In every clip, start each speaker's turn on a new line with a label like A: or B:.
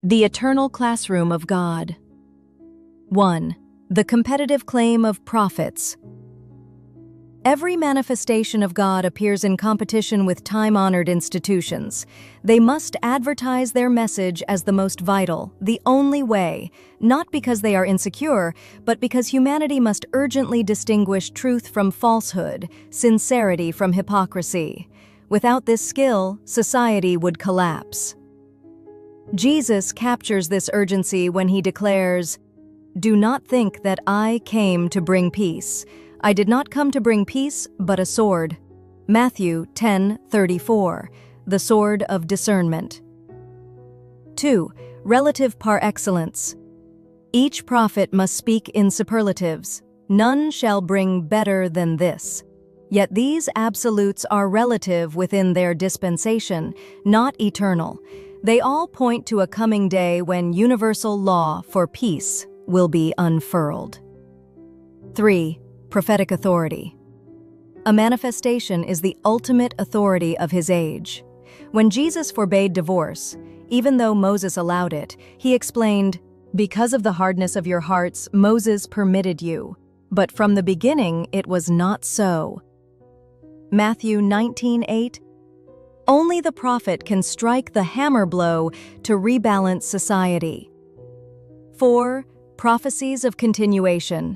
A: The Eternal Classroom of God. 1. The competitive claim of prophets. Every manifestation of God appears in competition with time-honored institutions. They must advertise their message as the most vital, the only way, not because they are insecure, but because humanity must urgently distinguish truth from falsehood, sincerity from hypocrisy. Without this skill, society would collapse. Jesus captures this urgency when he declares, "Do not think that I came to bring peace. I did not come to bring peace, but a sword." Matthew 10:34, the sword of discernment. 2. Relative par excellence. Each prophet must speak in superlatives. None shall bring better than this. Yet these absolutes are relative within their dispensation, not eternal. They all point to a coming day when universal law for peace will be unfurled. 3. Prophetic authority. A manifestation is the ultimate authority of his age. When Jesus forbade divorce, even though Moses allowed it, he explained, "Because of the hardness of your hearts, Moses permitted you, but from the beginning it was not so." Matthew 19:8. Only the prophet can strike the hammer blow to rebalance society. 4. Prophecies of continuation.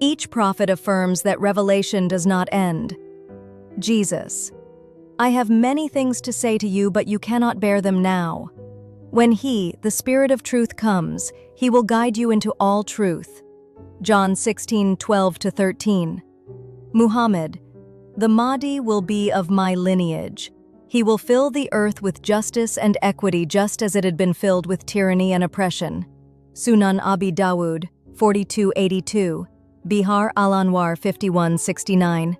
A: Each prophet affirms that revelation does not end. Jesus: "I have many things to say to you, but you cannot bear them now. When he, the Spirit of truth, comes, he will guide you into all truth." John 16:12-13. Muhammad: "The Mahdi will be of my lineage. He will fill the earth with justice and equity just as it had been filled with tyranny and oppression." Sunan Abi Dawud 4282, Bihar al-Anwar 5169.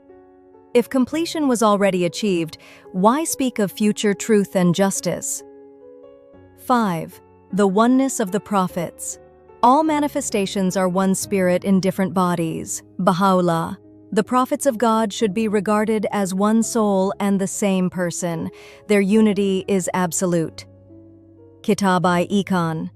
A: If completion was already achieved, why speak of future truth and justice? 5. The oneness of the prophets. All manifestations are one spirit in different bodies. Baha'u'llah. The prophets of God should be regarded as one soul and the same person. Their unity is absolute. Kitab-i-Ikan.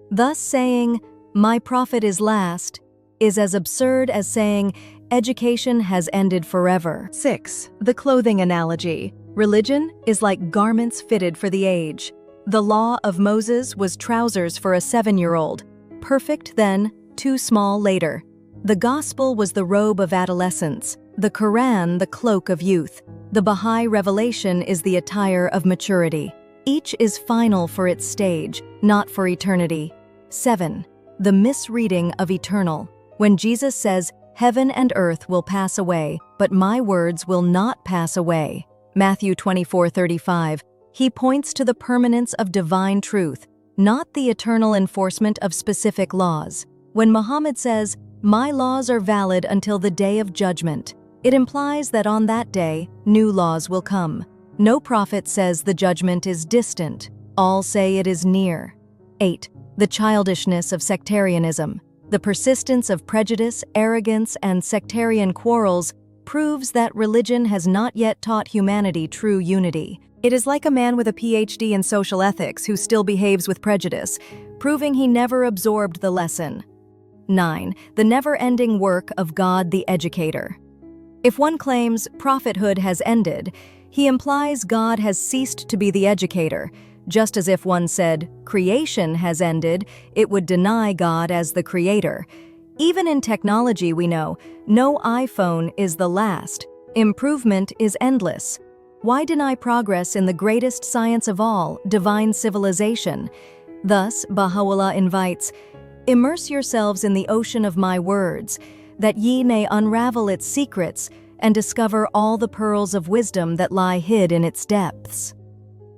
A: Thus saying, "My prophet is last," is as absurd as saying, "Education has ended forever." 6. The clothing analogy. Religion is like garments fitted for the age. The law of Moses was trousers for a 7-year-old. Perfect then, too small later. The gospel was the robe of adolescence, the Quran the cloak of youth. The Baha'i revelation is the attire of maturity. Each is final for its stage, not for eternity. 7. The misreading of eternal. When Jesus says, "Heaven and earth will pass away, but my words will not pass away," Matthew 24:35, he points to the permanence of divine truth, not the eternal enforcement of specific laws. When Muhammad says, "My laws are valid until the day of judgment," it implies that on that day, new laws will come. No prophet says the judgment is distant. All say it is near. 8. The childishness of sectarianism. The persistence of prejudice, arrogance, and sectarian quarrels proves that religion has not yet taught humanity true unity. It is like a man with a PhD in social ethics who still behaves with prejudice, proving he never absorbed the lesson. 9. The never-ending work of God the Educator. If one claims prophethood has ended, he implies God has ceased to be the educator. Just as if one said, creation has ended, it would deny God as the creator. Even in technology, we know, no iPhone is the last. Improvement is endless. Why deny progress in the greatest science of all, divine civilization? Thus, Baha'u'llah invites, "Immerse yourselves in the ocean of my words, that ye may unravel its secrets and discover all the pearls of wisdom that lie hid in its depths."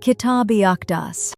A: Kitab-i-Aqdas.